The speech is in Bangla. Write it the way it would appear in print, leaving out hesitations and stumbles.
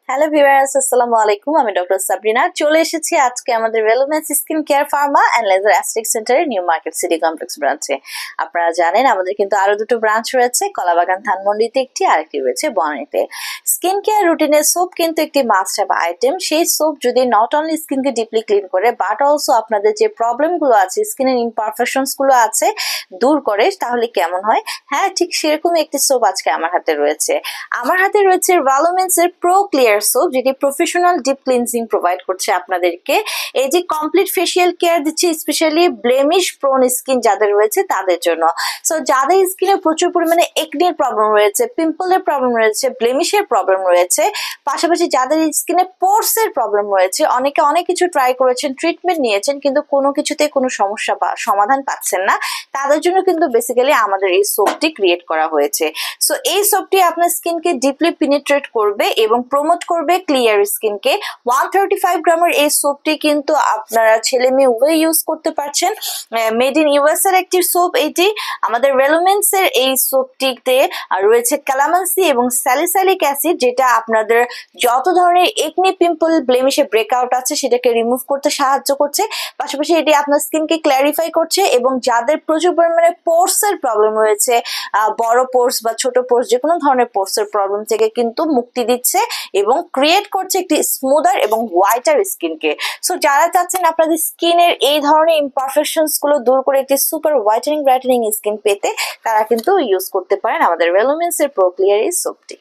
হ্যালো ভিউয়ার্স, আসসালামু আলাইকুম। আমি ডক্টর সাবরিনা চলে এসেছি আজকে আমাদের wellness skin care pharma and laser aesthetic সেন্টারের নিউ মার্কেট সিটি কমপ্লেক্স ব্রাঞ্চে। আপনারা জানেন আমাদের কিন্তু আরো দুটো ব্রাঞ্চ রয়েছে, কলাবাগান ধানমন্ডিতে একটি, আরেকটি রয়েছে বনানীতে। স্কিন কেয়ার রুটিনে সোপ কিন্তু একটি মাস্ট হ্যাভ আইটেম। সেই সোপ যদি নট অনলি স্কিনকে ডিপলি ক্লিন করে বাট অলসো আপনাদের যে প্রবলেমগুলো আছে, স্কিনের ইমপারফেকশনস গুলো আছে দূর করে, তাহলে কেমন হয়? হ্যাঁ, ঠিক সেরকম একটি সোপ আজকে আমার হাতে রয়েছে। আমার হাতে রয়েছে ভালোমেন্স এর প্রো ক্লিয়ার সোপ, যেটি প্রফেশনাল ডিপ ক্লিনজিং প্রোভাইড করছে আপনাদেরকে। এই যে কমপ্লিট ফেসিয়াল কেয়ার দিচ্ছে স্পেশালি ব্লেমিশ প্রোন স্কিন যাদের রয়েছে তাদের জন্য। সো যাদের স্কিনে প্রচুর পরিমাণে একনির প্রবলেম রয়েছে, পিম্পলের প্রবলেম রয়েছে, ব্লেমিশের প্রবলেম রয়েছে, পাশাপাশি যাদের স্কিনে পোরস এর প্রবলেম রয়েছে, অনেকে অনেক কিছু ট্রাই করেছেন, ট্রিটমেন্ট নিয়েছেন, কিন্তু কোনো কিছুতে কোনো সমস্যা বা সমাধান পাচ্ছেন না, তাদের জন্য কিন্তু বেসিক্যালি আমাদের এই সোপটি ক্রিয়েট করা হয়েছে। সো এই সোপটি আপনার স্কিনকে ডিপলি পেনিট্রেট করবে এবং প্রমোট করবে ক্লিয়ার স্কিনকে। 135 গ্রামের এই সোপটি কিন্তু আপনারা ছেলে মেয়ে উভয় ইউজ করতে পারছেন। মেড ইন ইউএস এর একটি সোপ এটি। আমাদের রেলোমেন্স এর এই সোপটিতে রয়েছে ক্যালামানসি এবং স্যালিসাইলিক অ্যাসিড, যেটা আপনাদের যত ধরনের একনি, পিম্পল, ব্লেমিশে ব্রেকআউট আছে সেটাকে রিমুভ করতে সাহায্য করছে। পাশাপাশি এটি আপনার স্কিনকে ক্ল্যারিফাই করছে এবং যাদের প্রচুর পরিমাণে পোরস এর প্রবলেম রয়েছে, বড় পোরস বা ছোট পোরস, যে কোনো ধরনের পোরস এর প্রবলেম থেকে কিন্তু মুক্তি দিচ্ছে এবং ক্রিয়েট করছে একটি স্মুদার এবং হোয়াইটার স্কিনকে। সো যারা চাচ্ছেন আপনাদের স্কিনের এই ধরনের ইমপারফেকশনস গুলো দূর করে একটি সুপার হোয়াইটেনিং ব্রাইটেনিং স্কিন পেতে, তারা কিন্তু ইউজ করতে পারেন আমাদের রেলোমেন্স এর প্রো ক্লিয়ার এই সোপটি।